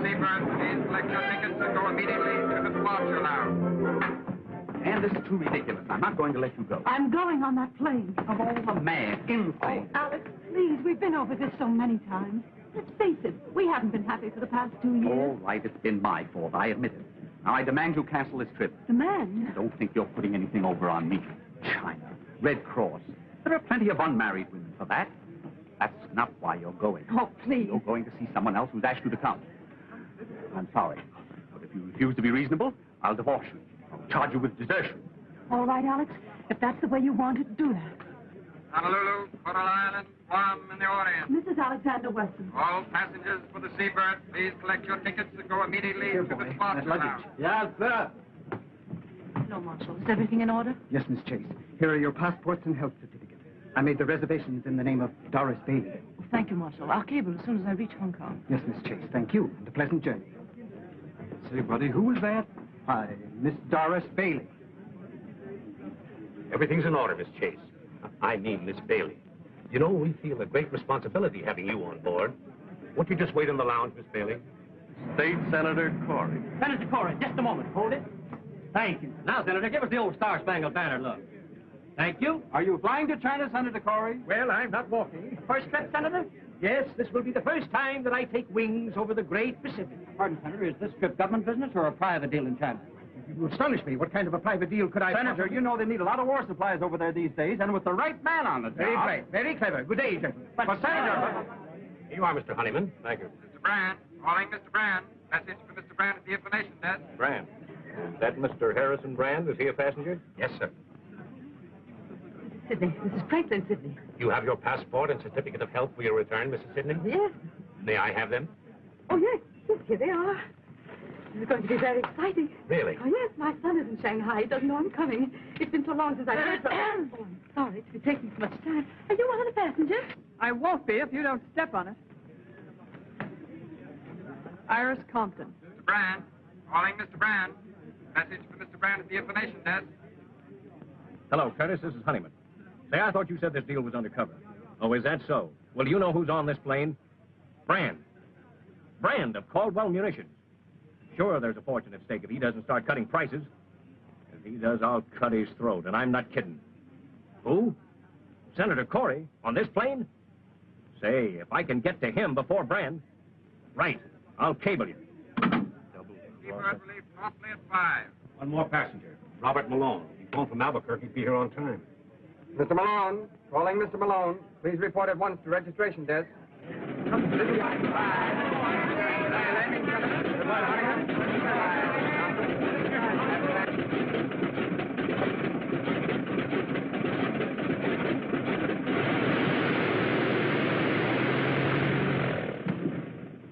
Seabird, please collect your tickets and go immediately to the departure lounge. And this is too ridiculous. I'm not going to let you go. I'm going on that plane. Of all the mad, insane... Oh, Alex, please, we've been over this so many times. Let's face it, we haven't been happy for the past 2 years. All right, it's been my fault. I admit it. Now, I demand you cancel this trip. Demand? Don't think you're putting anything over on me. China, Red Cross. There are plenty of unmarried women for that. That's not why you're going. Oh, please. You're going to see someone else who's asked you to come. I'm sorry, but if you refuse to be reasonable, I'll divorce you. I'll charge you with desertion. All right, Alex, if that's the way you want it, do that. Honolulu, Coral Island, Guam, and the Orient. Mrs. Alexander Weston. All passengers for the Seabird, please collect your tickets and go immediately to the departure lounge. Yes, sir. No, Marshal. Is everything in order? Yes, Miss Chase. Here are your passports and health certificates. I made the reservations in the name of Doris Bailey. Oh, thank you, Marshal. I'll cable as soon as I reach Hong Kong. Yes, Miss Chase. Thank you, and a pleasant journey. Say, buddy, who was that? Why, Miss Doris Bailey. Everything's in order, Miss Chase. I mean Miss Bailey. You know, we feel a great responsibility having you on board. Won't you just wait in the lounge, Miss Bailey? State Senator Corey. Senator Corey, just a moment. Hold it. Thank you. Now, Senator, give us the old Star-Spangled Banner look. Thank you. Are you flying to China, Senator Corey? Well, I'm not walking. First trip, Senator? Yes, this will be the first time that I take wings over the great Pacific. Pardon, Senator, is this trip government business or a private deal in China? You astonish me. What kind of a private deal could I... Senator, you know they need a lot of war supplies over there these days, and with the right man on the job... Very bright, very clever. Good day, gentlemen. But Senator... Here you are, Mr. Honeyman. Thank you. Mr. Brand, calling Mr. Brand. Message for Mr. Brand at the information desk. Brand. Is that Mr. Harrison Brand? Is he a passenger? Yes, sir. Sydney. Mrs. Franklin Sydney. You have your passport and certificate of health for your return, Mrs. Sidney? Yes. May I have them? Oh, yes. Yes, here they are. This is going to be very exciting. Really? Oh, yes. My son is in Shanghai. He doesn't know I'm coming. It's been so long since I've heard from him. Oh, I'm sorry to be taking so much time. Are you one of the passengers? I won't be if you don't step on it. Iris Compton. Mr. Brand, calling Mr. Brand. Message for Mr. Brand at the information desk. Hello, Curtis. This is Honeyman. Say, I thought you said this deal was undercover. Oh, is that so? Well, do you know who's on this plane? Brand. Brand of Caldwell Munitions. Sure, there's a fortune at stake if he doesn't start cutting prices. If he does, I'll cut his throat, and I'm not kidding. Who? Senator Corey on this plane? Say, if I can get to him before Brand... Right. I'll cable you. Seabird will leave promptly at 5. One more passenger. Robert Malone. He's home from Albuquerque. Be here on time. Mr. Malone. Calling Mr. Malone. Please report at once to registration desk.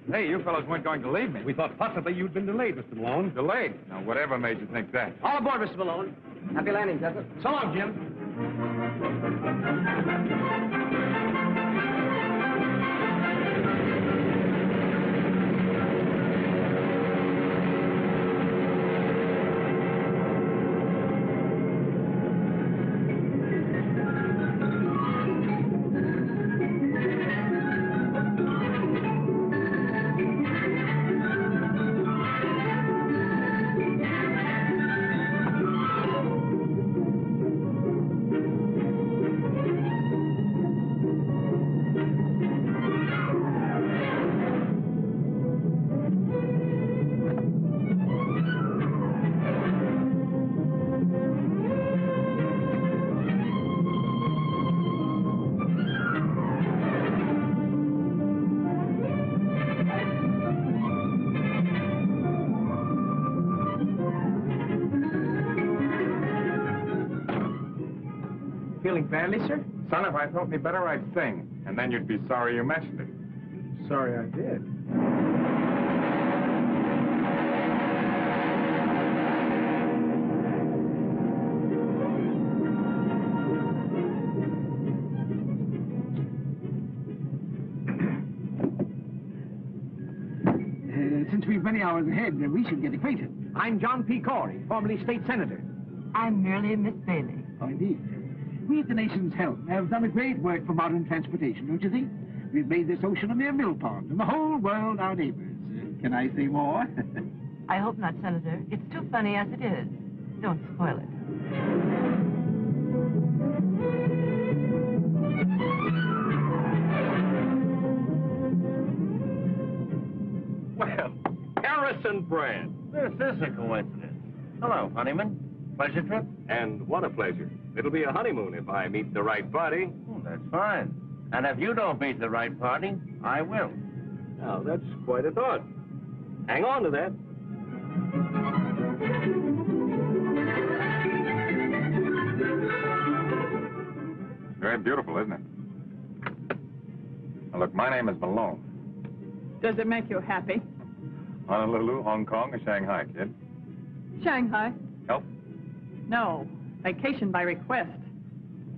Hey, you fellows weren't going to leave me. We thought possibly you'd been delayed, Mr. Malone. Delayed? Now, whatever made you think that? All aboard, Mr. Malone. Happy landing, Desert. So long, Jim. Feeling badly, sir? Son, if I felt any better, I'd sing. And then you'd be sorry you mentioned it. Sorry I did. Since we've many hours ahead, we should get acquainted. I'm John P. Corey, formerly state senator. I'm merely Miss Bailey. Oh, indeed. We at the nation's help have done a great work for modern transportation, don't you think? We've made this ocean a mere mill pond, and the whole world our neighbors. Can I see more? I hope not, Senator. It's too funny as it is. Don't spoil it. Well, Harrison Brand. This is a coincidence. Hello, Honeyman. Pleasure trip? And what a pleasure. It'll be a honeymoon if I meet the right party. Oh, that's fine. And if you don't meet the right party, I will. Now, that's quite a thought. Hang on to that. Very beautiful, isn't it? Now, look, my name is Malone. Does it make you happy? Honolulu, Hong Kong, or Shanghai, kid? Shanghai? Help? No. Vacation by request.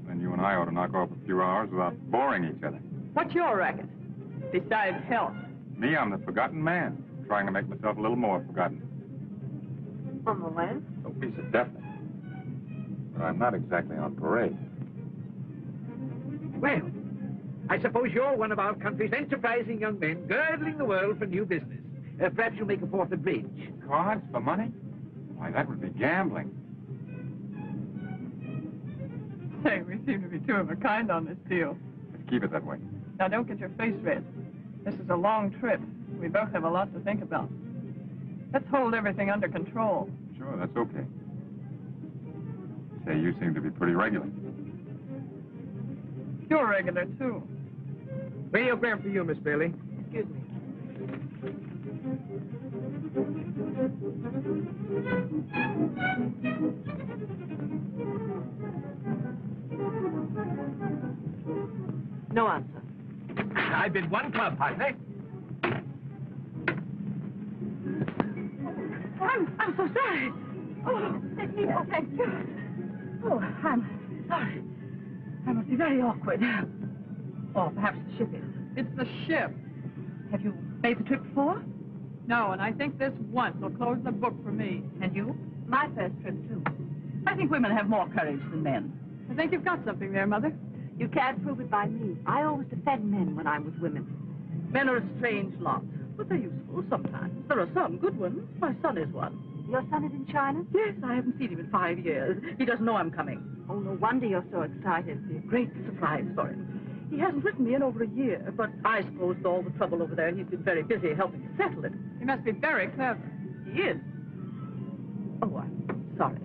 Then you and I ought to knock off a few hours without boring each other. What's your racket? Besides health. Me, I'm the forgotten man, trying to make myself a little more forgotten. On the land? No piece of deafness. But I'm not exactly on parade. Well, I suppose you're one of our country's enterprising young men, girdling the world for new business. Perhaps you'll make a fourth of bridge. Cards for money? Why, that would be gambling. Say, we seem to be two of a kind on this deal. Let's keep it that way. Now, don't get your face red. This is a long trip. We both have a lot to think about. Let's hold everything under control. Sure, that's okay. Say, you seem to be pretty regular. You're regular, too. Radiogram for you, Miss Bailey. Excuse me. No answer. I bid one club, partner. I'm so sorry. Oh, thank you. Oh, I'm sorry. I must be very awkward. Or perhaps the ship is. It's the ship. Have you made the trip before? No, and I think this once will close the book for me. And you? My first trip, too. I think women have more courage than men. I think you've got something there, Mother. You can't prove it by me. I always defend men when I'm with women. Men are a strange lot, but they're useful sometimes. There are some good ones. My son is one. Your son is in China? Yes, I haven't seen him in 5 years. He doesn't know I'm coming. Oh, no wonder you're so excited. It'll be a great surprise for him. He hasn't written me in over a year, but I suppose with all the trouble over there, he's been very busy helping to settle it. He must be very clever. He is. Oh, I'm sorry.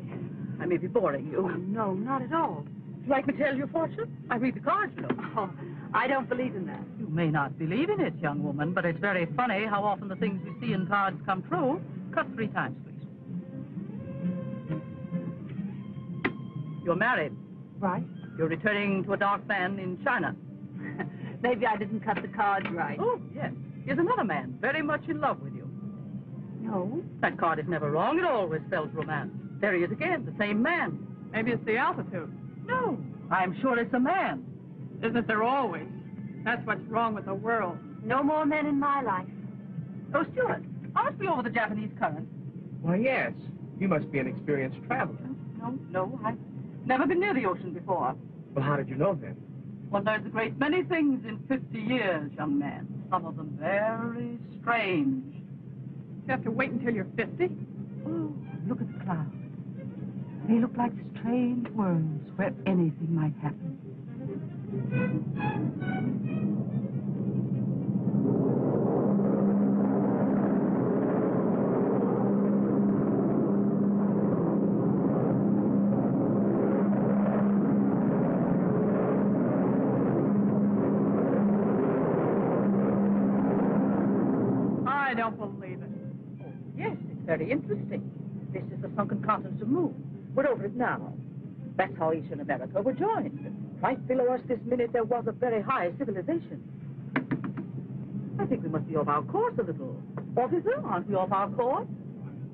I may be boring you. Oh, no, not at all. Would you like me to tell your fortune? I read the cards, you know. Oh, I don't believe in that. You may not believe in it, young woman, but it's very funny how often the things we see in cards come true. Cut 3 times, please. You're married. Right. You're returning to a dark man in China. Maybe I didn't cut the cards right. Oh, yes. Here's another man, very much in love with you. No. That card is never wrong. It always spells romance. There he is again, the same man. Maybe it's the altitude. No, I'm sure it's a man. Isn't there always? That's what's wrong with the world. No more men in my life. Oh, Stuart, aren't we over the Japanese current? Why, yes. You must be an experienced traveler. No, I've never been near the ocean before. Well, how did you know then? Well, there's a great many things in 50 years, young man. Some of them very strange. You have to wait until you're 50? Oh, look at the clouds. They look like strange worlds where anything might happen. I don't believe it. Oh, yes, it's very interesting. This is the sunken continent of Moon. We're over it now. That's how Eastern America were joined. Right below us this minute, there was a very high civilization. I think we must be off our course a little. Officer, aren't we off our course?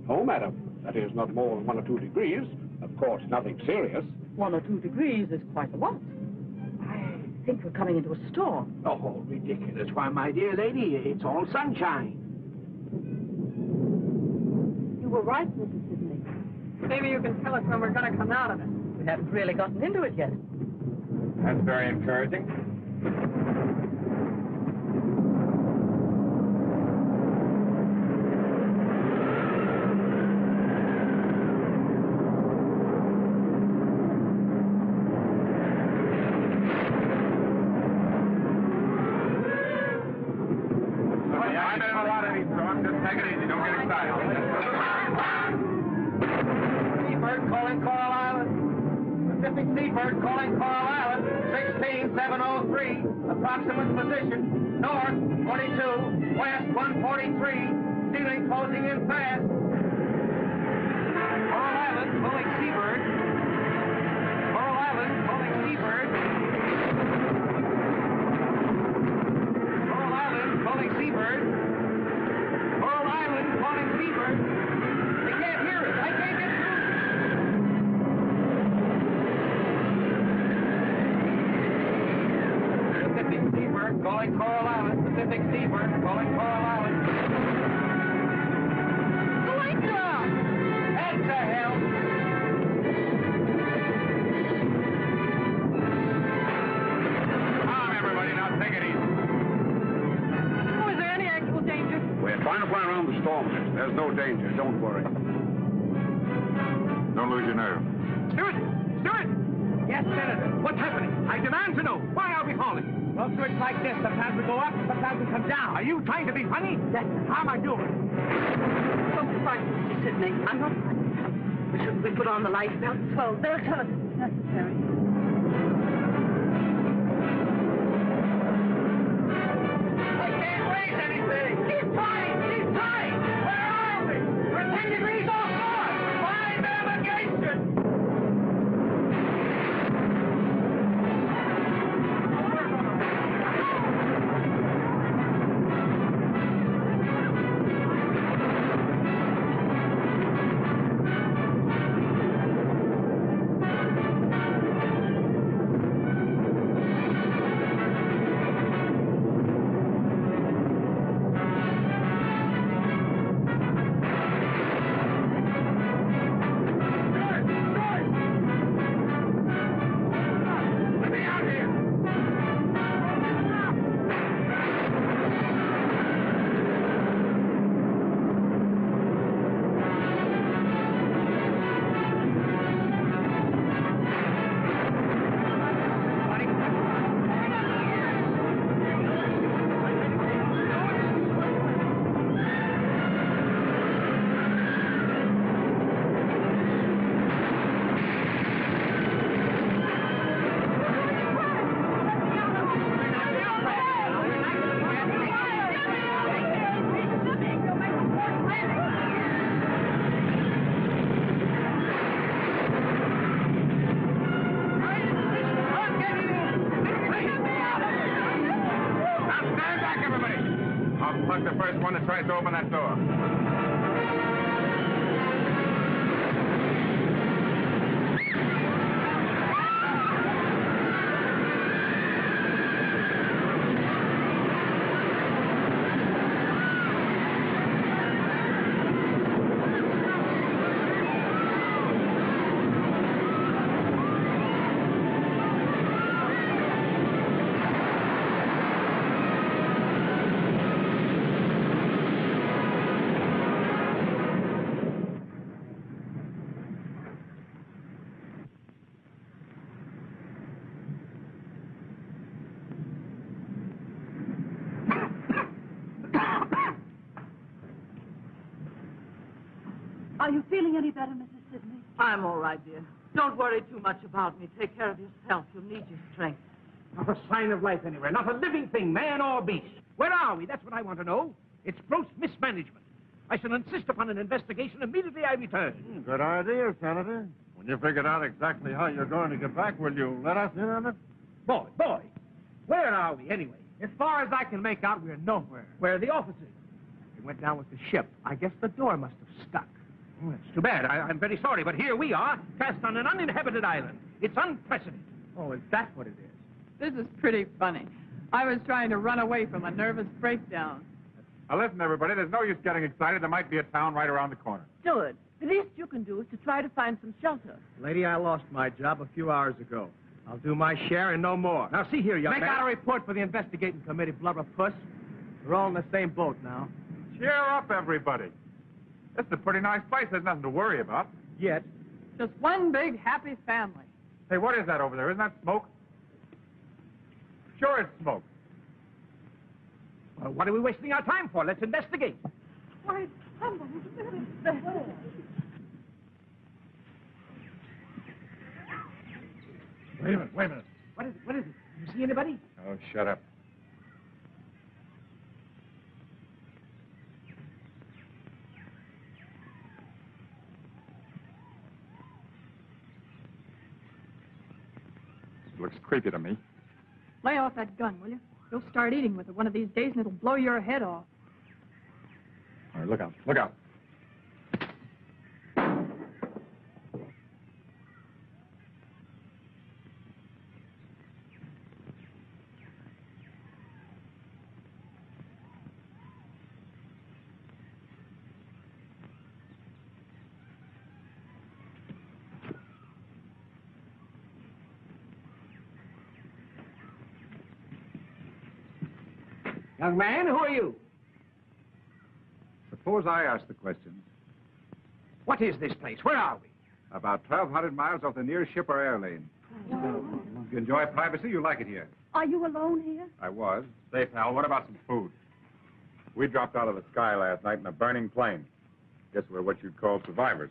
No, madam. That is not more than 1 or 2 degrees. Of course, nothing serious. 1 or 2 degrees is quite a lot. I think we're coming into a storm. Oh, ridiculous. Why, my dear lady, it's all sunshine. You were right, Mrs. Sidney. Maybe you can tell us when we're going to come out of it. We haven't really gotten into it yet. That's very encouraging. Seabird calling Coral Island. Pacific Seabird calling Coral Island. 16703. Approximate position. North 42. West 143. Ceiling closing in fast. Coral Island calling Seabird. Coral Island calling Seabird. Coral Island calling Seabird. Coral Island calling Seabird. They can't hear us. I can't get through. Pacific Seabird calling Coral Island. Pacific Seabird calling Coral Island. Alexa! Head to hell! Calm, everybody. Now take it easy. Oh, is there any actual danger? We're trying to fly around the storm, miss. There's no danger. Don't worry. Don't lose your nerve. Stewart! Stewart! Yes, Senator. What's happening? I demand to know. Why are we falling? Well, sir, it's like this. Sometimes we go up, sometimes we come down. Are you trying to be funny? Yes. How am I doing? Don't be frightened, Mr. Sidney. I'm not frightened. But shouldn't we put on the life belts? Well, they'll tell us if it's necessary. I can't raise anything! Keep trying! Keep trying! Where are we? We're 10 degrees off north! Find navigation! Let me out here! Now stand back, everybody! I'll plug the first one that tries to open that door. Are you feeling any better, Mrs. Sidney? I'm all right, dear. Don't worry too much about me. Take care of yourself. You'll need your strength. Not a sign of life anywhere. Not a living thing, man or beast. Where are we? That's what I want to know. It's gross mismanagement. I shall insist upon an investigation immediately I return. Good idea, Senator. When you figured out exactly how you're going to get back, will you let us in on it? Boy, where are we anyway? As far as I can make out, we're nowhere. Where are the officers? They went down with the ship. I guess the door must have stuck. Oh, it's too bad. I'm very sorry, but here we are, cast on an uninhabited island. It's unprecedented. Oh, is that what it is? This is pretty funny. I was trying to run away from a nervous breakdown. Now, listen, everybody, there's no use getting excited. There might be a town right around the corner. Stewart, the least you can do is to try to find some shelter. Lady, I lost my job a few hours ago. I'll do my share and no more. Now, see here, young Make man. out a report for the investigating committee, blubberpuss. We're all in the same boat now. Cheer up, everybody. This is a pretty nice place. There's nothing to worry about. Yet. Just one big happy family. Hey, what is that over there? Isn't that smoke? Sure it's smoke. Well, what are we wasting our time for? Let's investigate. Why, Wait a minute, wait a minute. What is it? What is it? You see anybody? Oh, shut up. It looks creepy to me. Lay off that gun, will you? You'll start eating with it one of these days and it'll blow your head off. All right, look out, look out. Young man, who are you? Suppose I ask the question. What is this place? Where are we? About 1,200 miles off the nearest ship or air lane. If you enjoy privacy, you like it here. Are you alone here? I was. Say, pal, what about some food? We dropped out of the sky last night in a burning plane. Guess we're what you'd call survivors.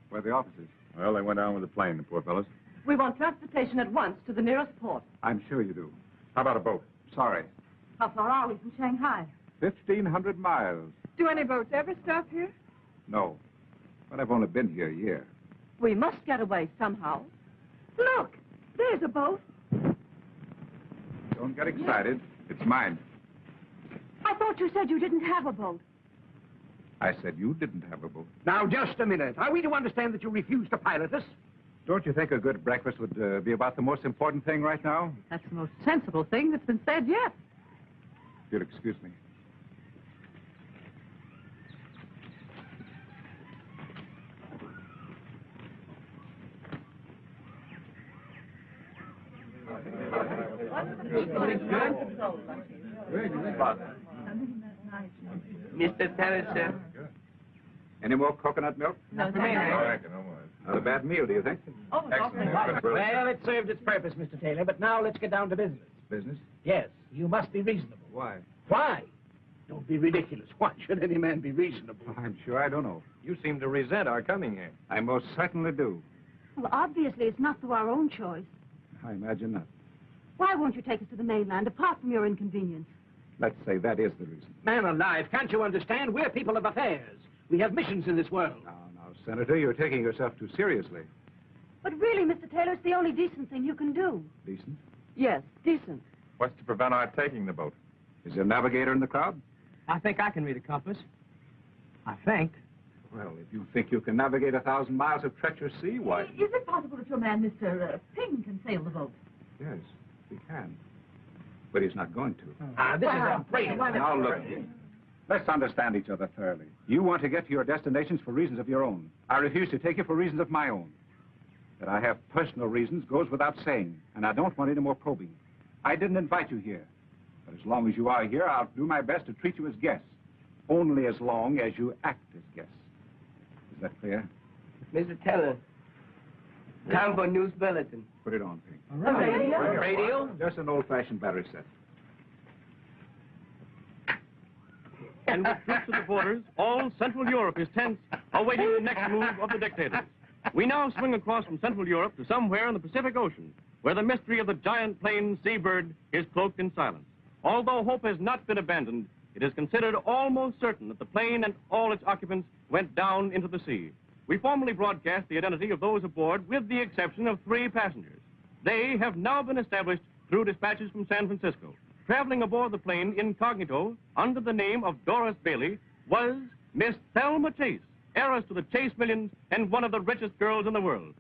Where are the officers? Well, they went down with the plane, the poor fellows. We want transportation at once to the nearest port. I'm sure you do. How about a boat? Sorry. How far are we from Shanghai? 1,500 miles. Do any boats ever stop here? No. But I've only been here a year. We must get away somehow. Look, there's a boat. Don't get excited. It's mine. I thought you said you didn't have a boat. I said you didn't have a boat. Now, just a minute. Are we to understand that you refuse to pilot us? Don't you think a good breakfast would be about the most important thing right now? That's the most sensible thing that's been said yet. If you'll excuse me. Mr. Terrace. Any more coconut milk? No, thank you. Not a bad meal, do you think? Oh, Excellent. Well, it served its purpose, Mr. Taylor, but now let's get down to business. Business? Yes, you must be reasonable. Why? Why? Don't be ridiculous. Why should any man be reasonable? I'm sure I don't know. You seem to resent our coming here. I most certainly do. Well, obviously, it's not through our own choice. I imagine not. Why won't you take us to the mainland, apart from your inconvenience? Let's say that is the reason. Man alive, can't you understand? We're people of affairs. We have missions in this world. Now, Senator, you're taking yourself too seriously. But really, Mr. Taylor, it's the only decent thing you can do. Decent? Yes, decent. What's to prevent our taking the boat? Is there a navigator in the crowd? I think I can read a compass. I think. Well, if you think you can navigate 1,000 miles of treacherous sea, why? Is it possible that your man, Mr. Ping, can sail the boat? Yes, he can. But he's not going to. This is a break. Now, look. Let's understand each other thoroughly. You want to get to your destinations for reasons of your own. I refuse to take you for reasons of my own. That I have personal reasons goes without saying, and I don't want any more probing. I didn't invite you here. But as long as you are here, I'll do my best to treat you as guests. Only as long as you act as guests. Is that clear? Mr. Taylor, time for news bulletin. Put it on, Pink. Radio? Just an old-fashioned battery set. And with troops at the borders, all Central Europe is tense, awaiting the next move of the dictators. We now swing across from Central Europe to somewhere in the Pacific Ocean, where the mystery of the giant plane Seabird is cloaked in silence. Although hope has not been abandoned, it is considered almost certain that the plane and all its occupants went down into the sea. We formally broadcast the identity of those aboard, with the exception of 3 passengers. They have now been established through dispatches from San Francisco. Traveling aboard the plane incognito, under the name of Doris Bailey, was Miss Thelma Chase, heiress to the Chase millions and one of the richest girls in the world.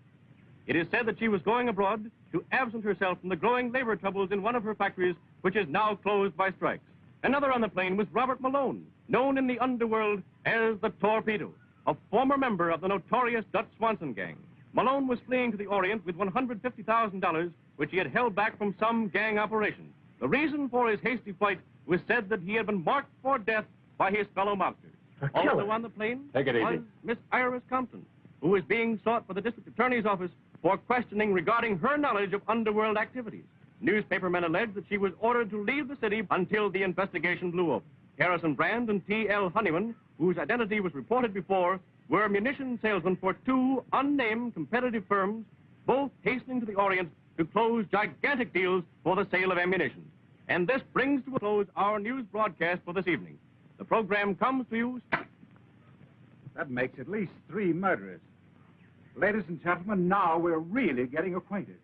It is said that she was going abroad to absent herself from the growing labor troubles in one of her factories, which is now closed by strikes. Another on the plane was Robert Malone, known in the underworld as the Torpedo, a former member of the notorious Dutch Swanson gang. Malone was fleeing to the Orient with $150,000, which he had held back from some gang operation. The reason for his hasty flight was said that he had been marked for death by his fellow mobsters. Also on the plane was Miss Iris Compton, who is being sought by the district attorney's office for questioning regarding her knowledge of underworld activities. Newspapermen allege that she was ordered to leave the city until the investigation blew open. Garrison Brand and T.L. Honeyman, whose identity was reported before, were munition salesmen for two unnamed competitive firms, both hastening to the Orient to close gigantic deals for the sale of ammunition. And this brings to a close our news broadcast for this evening. The program comes to you... That makes at least 3 murderers. Ladies and gentlemen, now we're really getting acquainted.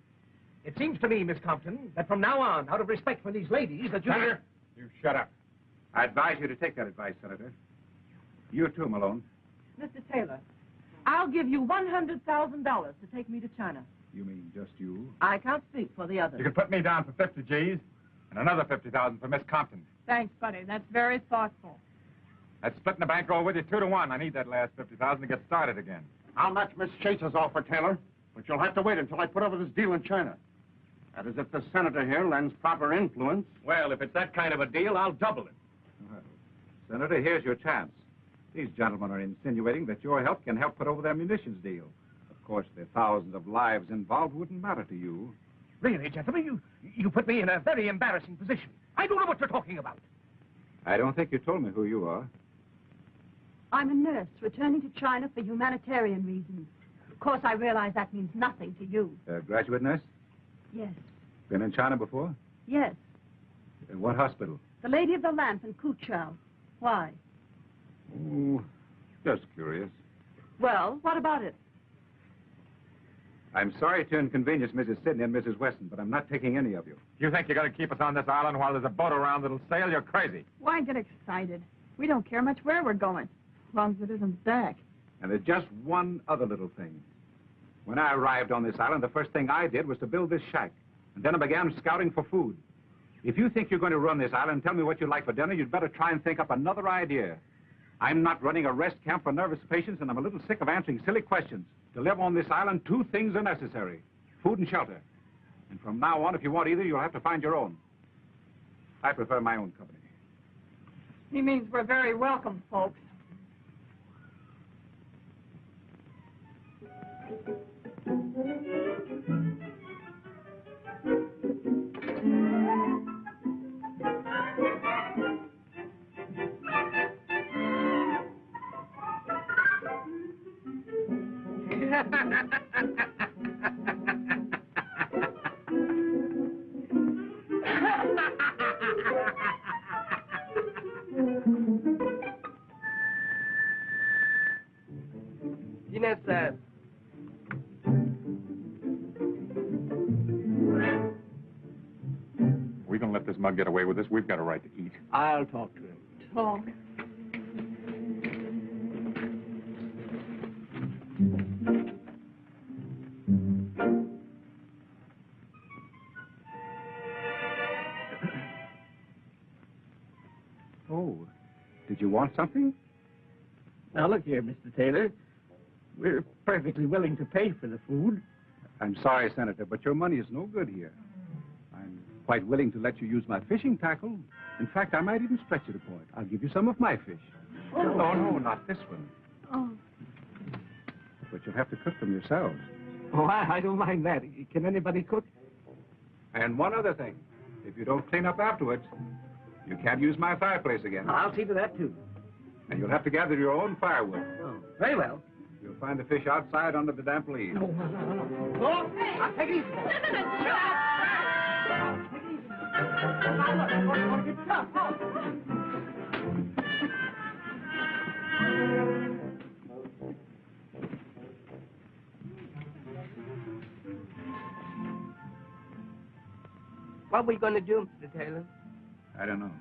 It seems to me, Miss Compton, that from now on, out of respect for these ladies, that you... Senator, you shut up. I advise you to take that advice, Senator. You too, Malone. Mr. Taylor, I'll give you $100,000 to take me to China. You mean just you? I can't speak for the others. You can put me down for 50 G's and another 50,000 for Miss Compton. Thanks, buddy. That's very thoughtful. That's splitting the bankroll with you 2 to 1. I need that last 50,000 to get started again. I'll match Miss Chase's offer, Taylor, but you'll have to wait until I put over this deal in China. That is, if the senator here lends proper influence. Well, if it's that kind of a deal, I'll double it. Well, Senator, here's your chance. These gentlemen are insinuating that your help can help put over their munitions deal. Of course, the thousands of lives involved wouldn't matter to you. Really, gentlemen, you put me in a very embarrassing position. I don't know what you're talking about. I don't think you told me who you are. I'm a nurse returning to China for humanitarian reasons. Of course, I realize that means nothing to you. Graduate nurse? Yes. Been in China before? Yes. What hospital? The Lady of the Lamp in Kuchao. Why? Oh, just curious. Well, what about it? I'm sorry to inconvenience Mrs. Sidney and Mrs. Weston, but I'm not taking any of you. You think you're going to keep us on this island while there's a boat around that'll sail? You're crazy. Why get excited? We don't care much where we're going, as long as it isn't back. And there's just one other little thing. When I arrived on this island, the first thing I did was to build this shack. And then I began scouting for food. If you think you're going to run this island and tell me what you'd like for dinner, you'd better try and think up another idea. I'm not running a rest camp for nervous patients, and I'm a little sick of answering silly questions. To live on this island, 2 things are necessary: food and shelter. And from now on, if you want either, you'll have to find your own. I prefer my own company. He means we're very welcome, folks. Dinner, sir. We don't let this mug get away with this. We've got a right to eat. I'll talk to him. Talk. Oh, did you want something? Now, look here, Mr. Taylor. We're perfectly willing to pay for the food. I'm sorry, Senator, but your money is no good here. I'm quite willing to let you use my fishing tackle. In fact, I might even stretch it a point. I'll give you some of my fish. Oh. No, not this one. Oh. But you'll have to cook them yourselves. Oh, I don't mind that. Can anybody cook? And one other thing. If you don't clean up afterwards, you can't use my fireplace again. I'll see to that, too. And you'll have to gather your own firewood. Oh, very well. You'll find the fish outside under the damp leaves. No. Oh, I'll take it easy. Take it easy. Now, look, I'm going to get tough. What are we going to do, Mr. Taylor? I don't know.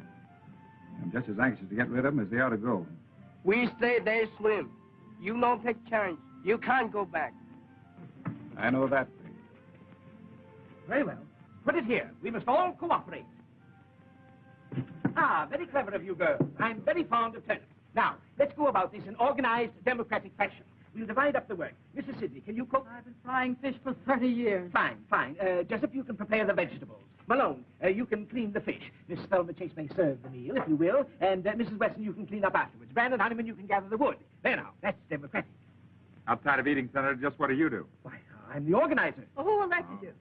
I'm just as anxious to get rid of them as they ought to go. We stay there, swim. You don't take chance. You can't go back. I know that thing. Very well. Put it here. We must all cooperate. Ah, very clever of you girls. I'm very fond of tennis. Now, let's go about this in organized, democratic fashion. We'll divide up the work. Mrs. Sidney, can you cook? I've been frying fish for 30 years. Fine. Jessup, you can prepare the vegetables. Malone, you can clean the fish. Miss Velma Chase may serve the meal, if you will. And Mrs. Weston, you can clean up afterwards. Brandon Honeyman, you can gather the wood. There now, that's democratic. Outside of eating, Senator, just what do you do? Why, I'm the organizer. Oh, who elected you?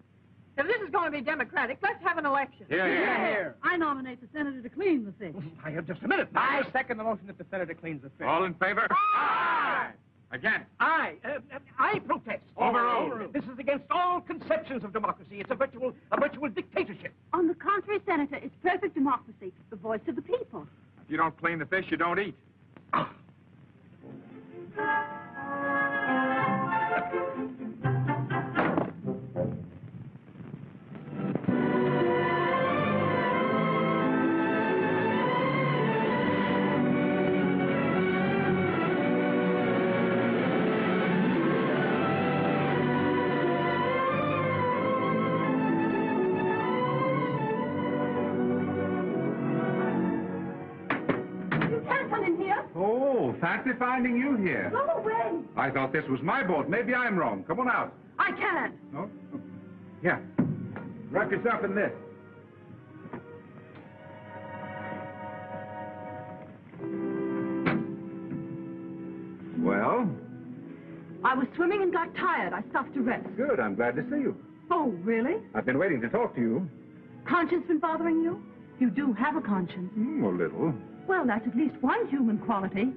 If this is going to be democratic, let's have an election. Here. I nominate the senator to clean the fish. Just a minute. I second the motion that the senator cleans the fish. All in favor? Aye! Again. I protest. Overruled. This is against all conceptions of democracy. It's a virtual dictatorship. On the contrary, Senator, it's perfect democracy, the voice of the people. If you don't clean the fish, you don't eat. Fancy finding you here. Go away. I thought this was my boat. Maybe I'm wrong. Come on out. I can't. No? Yeah. Wrap yourself in this. Well? I was swimming and got tired. I stopped to rest. Good. I'm glad to see you. Oh, really? I've been waiting to talk to you. Conscience been bothering you? You do have a conscience. A little. Well, that's at least one human quality.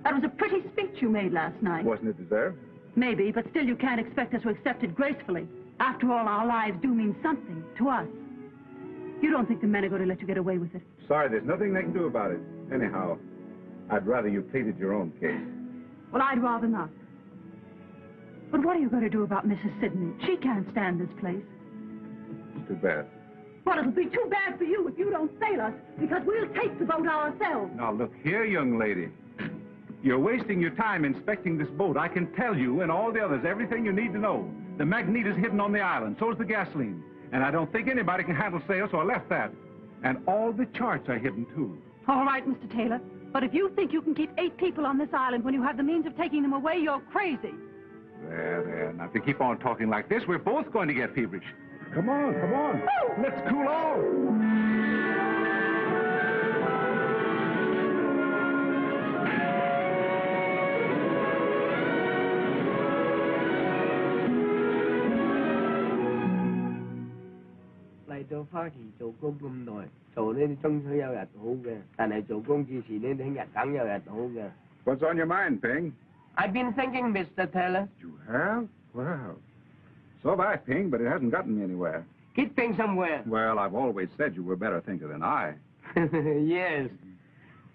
That was a pretty speech you made last night. Wasn't it deserved? Maybe, but still you can't expect us to accept it gracefully. After all, our lives do mean something to us. You don't think the men are going to let you get away with it? Sorry, there's nothing they can do about it. Anyhow, I'd rather you pleaded your own case. Well, I'd rather not. But what are you going to do about Mrs. Sidney? She can't stand this place. It's too bad. Well, it'll be too bad for you if you don't sail us, because we'll take the boat ourselves. Now, look here, young lady. You're wasting your time inspecting this boat. I can tell you and all the others everything you need to know. The magnet is hidden on the island. So's the gasoline. And I don't think anybody can handle sail, so I left that. And all the charts are hidden, too. All right, Mr. Taylor. But if you think you can keep 8 people on this island when you have the means of taking them away, you're crazy. There. Now, if you keep on talking like this, we're both going to get feverish. Come on. Oh. Let's cool off. What's on your mind, Ping? I've been thinking, Mr. Taylor. You have? Well, so have I, Ping, but it hasn't gotten me anywhere. Getting somewhere. Well, I've always said you were a better thinker than I. Yes.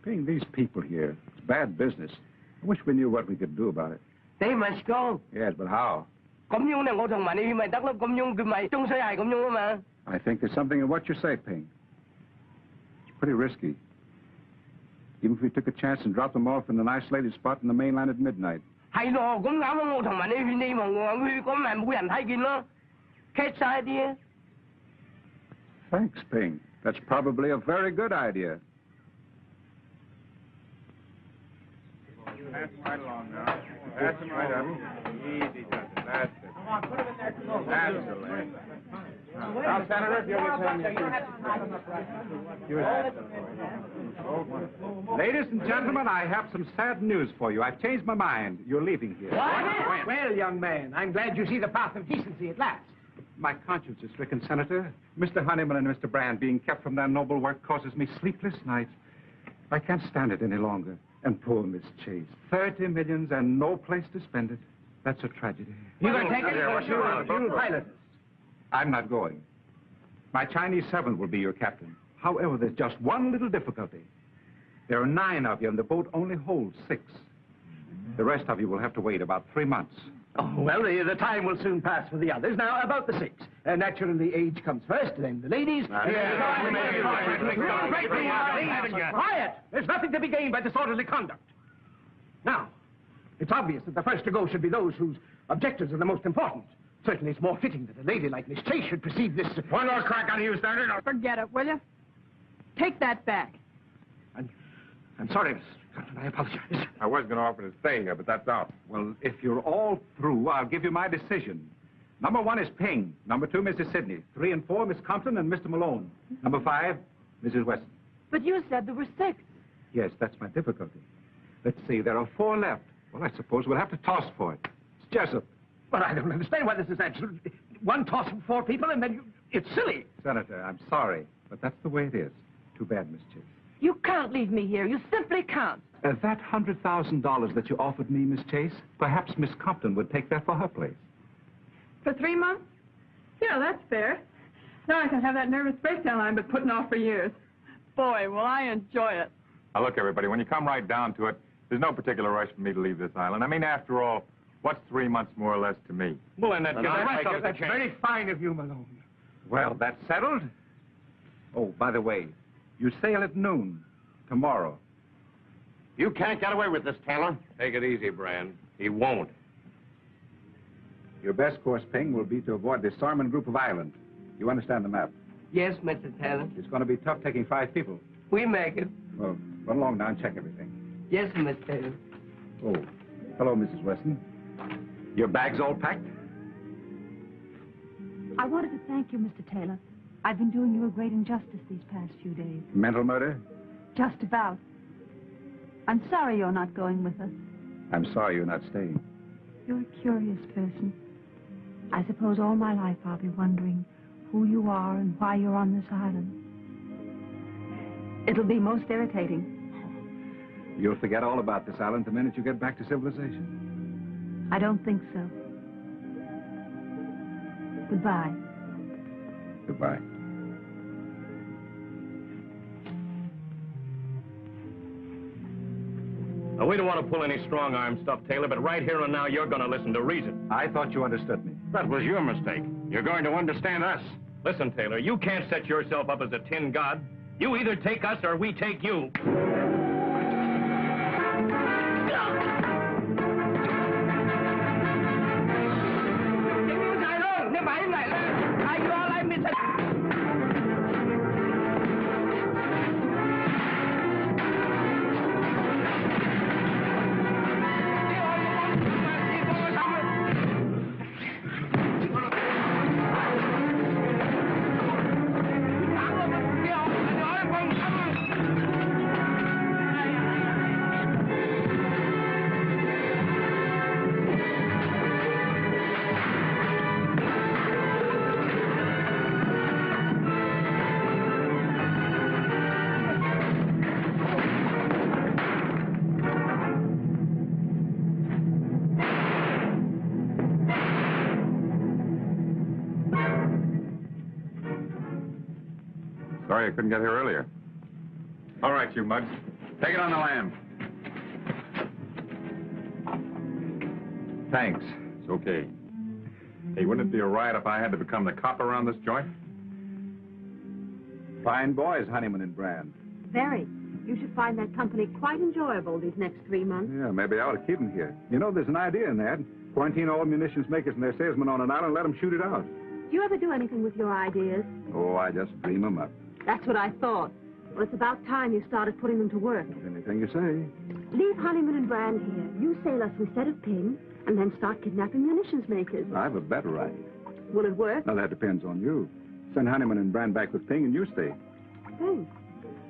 Ping, these people here, it's bad business. I wish we knew what we could do about it. They must go. Yes, but how? 咁樣咧，我同埋你咪得咯，咁樣佢咪中水係咁樣啊嘛。I think there's something in what you say, Ping. It's pretty risky. Even if we took a chance and dropped them off in an isolated spot in the mainland at midnight. 係咯，咁啱啊！我同埋你勸你望我去，咁咪冇人睇見咯，catch晒啲啊。Thanks, Ping. That's probably a very good idea. Pass them right along now. Pass them right up. Easy does it. That's it. Come on, put them in there. That's the lad. Now, Senator, if you'll return your... Ladies and gentlemen, I have some sad news for you. I've changed my mind. You're leaving here. What? Well, young man, I'm glad you see the path of decency at last. My conscience is stricken, Senator. Mr. Honeyman and Mr. Brand being kept from their noble work causes me sleepless nights. I can't stand it any longer. And poor Miss Chase. 30 millions and no place to spend it. That's a tragedy. You can take it for sure. You'll pilot us. I'm not going. My Chinese servant will be your captain. However, there's just one little difficulty. There are 9 of you, and the boat only holds 6. The rest of you will have to wait about 3 months. Oh, well, the time will soon pass for the others. Now, about the 6. Naturally, age comes first, then the ladies. Quiet! There's nothing to be gained by disorderly conduct. Now, it's obvious that the first to go should be those whose objectives are the most important. Certainly, it's more fitting that a lady like Miss Chase should precede this... One more crack on you, Standard. Forget it, will you? Take that back. I'm sorry, Miss Compton. I apologize. I was going to offer to stay here, but that's out. Well, if you're all through, I'll give you my decision. Number 1 is Ping. Number 2, Mrs. Sidney. 3 and 4, Miss Compton and Mr. Malone. Number 5, Mrs. Weston. But you said there were 6. Yes, that's my difficulty. Let's see, there are 4 left. Well, I suppose we'll have to toss for it. It's Jessup. But I don't understand why this is absolutely... one toss of 4 people, and then you... It's silly. Senator, I'm sorry, but that's the way it is. Too bad, Miss Chase. You can't leave me here. You simply can't. That $100,000 that you offered me, Miss Chase, perhaps Miss Compton would take that for her place. For 3 months? Yeah, that's fair. Now I can have that nervous breakdown I've been putting off for years. Boy, will I enjoy it. Now, look, everybody, when you come right down to it, there's no particular rush for me to leave this island. I mean, after all, what's 3 months more or less to me? Well, and That's very fine of you, Malone. Well, that's settled. Oh, by the way, you sail at noon tomorrow. You can't get away with this, Taylor. Take it easy, Brand. He won't. Your best course, Ping, will be to avoid the Sarman group of islands. You understand the map? Yes, Mr. Taylor. It's going to be tough taking 5 people. We make it. Well, run along now and check everything. Yes, Mr. Taylor. Oh, hello, Mrs. Weston. Your bags all packed? I wanted to thank you, Mr. Taylor. I've been doing you a great injustice these past few days. Mental murder? Just about. I'm sorry you're not going with us. I'm sorry you're not staying. You're a curious person. I suppose all my life I'll be wondering who you are and why you're on this island. It'll be most irritating. You'll forget all about this island the minute you get back to civilization. I don't think so. Goodbye. Goodbye. Now, we don't want to pull any strong-arm stuff, Taylor, but right here and now, you're going to listen to reason. I thought you understood me. That was your mistake. You're going to understand us. Listen, Taylor, you can't set yourself up as a tin god. You either take us or we take you. Sorry I couldn't get here earlier. All right, you mugs. Take it on the lam. Thanks. It's okay. Hey, wouldn't it be a riot if I had to become the cop around this joint? Fine boys, Honeyman and Brand. Very. You should find that company quite enjoyable these next 3 months. Yeah, maybe I ought to keep them here. You know, there's an idea in that. Quarantine all munitions makers and their salesmen on an island and let them shoot it out. Do you ever do anything with your ideas? Oh, I just dream them up. That's what I thought. Well, it's about time you started putting them to work. Anything you say. Leave Honeyman and Brand here. You sail us instead of Ping, and then start kidnapping munitions makers. I have a better idea. Will it work? Now, that depends on you. Send Honeyman and Brand back with Ping and you stay. Thanks.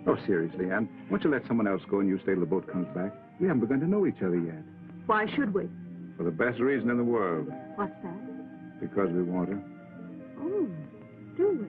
Oh, seriously, Ann. Why don't you let someone else go and you stay till the boat comes back? We haven't begun to know each other yet. Why should we? For the best reason in the world. What's that? Because we want her. Oh, do we?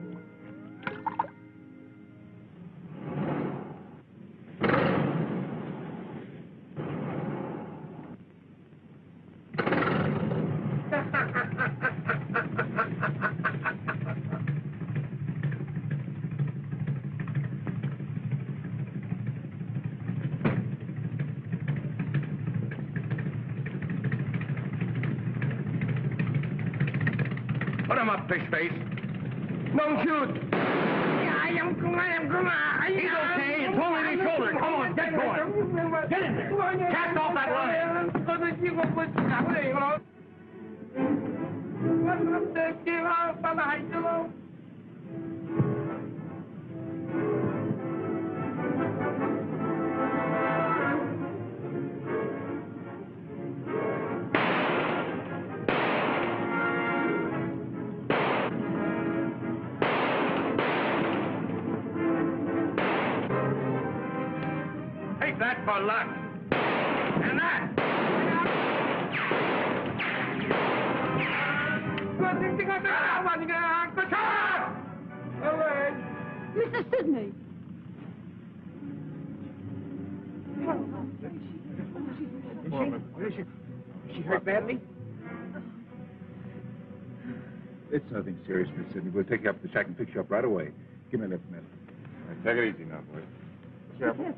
Put him up, fish face. Don't shoot. I am He's okay. It's only the shoulder. Come on, get going. Get in there. Cast off that line. Take that for luck. And that. Mrs. Sidney! Is she hurt badly? It's nothing serious, Miss Sidney. We'll take you up to the shack and fix you up right away. Give me a lift, man. All right, take it easy now, boys. Careful.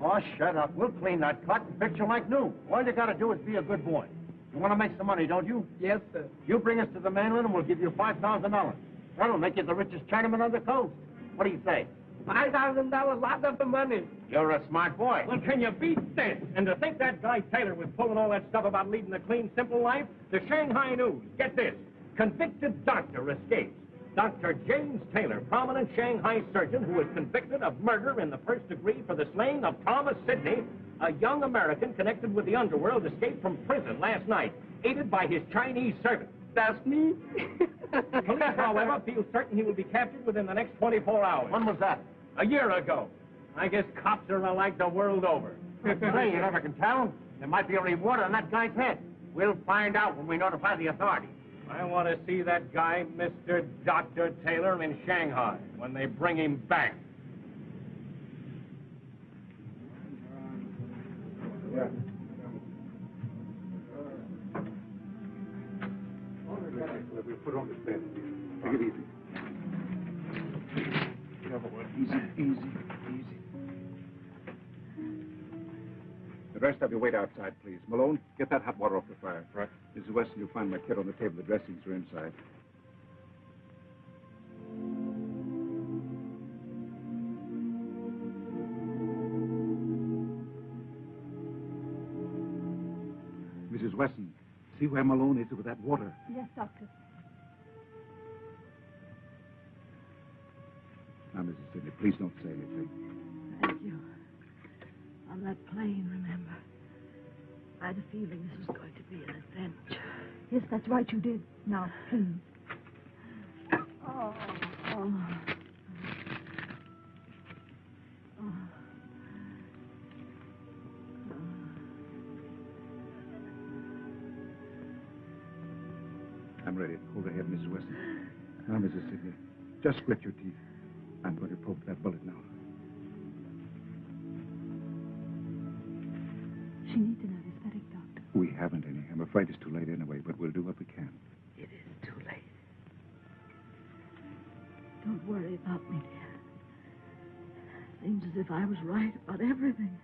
Oh, shut up. We'll clean that cut and fix you like new. All you gotta do is be a good boy. You want to make some money, don't you? Yes, sir. You bring us to the mainland and we'll give you $5,000. That'll make you the richest Chinaman on the coast. What do you say? $5,000, lots of the money. You're a smart boy. Well, can you beat this? And to think that guy Taylor was pulling all that stuff about leading a clean, simple life? The Shanghai News. Get this. Convicted doctor escapes. Dr. James Taylor, prominent Shanghai surgeon who was convicted of murder in the first degree for the slaying of Thomas Sidney, a young American connected with the underworld, escaped from prison last night, aided by his Chinese servant. That's me? Police, however, feel certain he will be captured within the next 24 hours. When was that? A year ago. I guess cops are alike the world over. Say, you never can tell. There might be a reward on that guy's head. We'll find out when we notify the authorities. I want to see that guy, Mr. Dr. Taylor, in Shanghai when they bring him back. Yeah. We'll put on this bed. Take it easy. Easy. The rest of you wait outside, please. Malone, get that hot water off the fire. Right. Mrs. Weston, you'll find my kit on the table. The dressings are inside. Mrs. Weston, see where Malone is with that water. Yes, Doctor. Now, Mrs. Sidney, please don't say anything. Thank you. On that plane, remember. I had a feeling this was going to be an adventure. Yes, that's right, you did. Now, please. Oh. I'm ready. Hold ahead, Mrs. Weston. Now, Mrs. Sidney, just split your teeth. I'm going to poke that bullet now. She needs an anesthetic, Doctor. We haven't any. I'm afraid it's too late anyway, but we'll do what we can. It is too late. Don't worry about me, dear. Seems as if I was right about everything.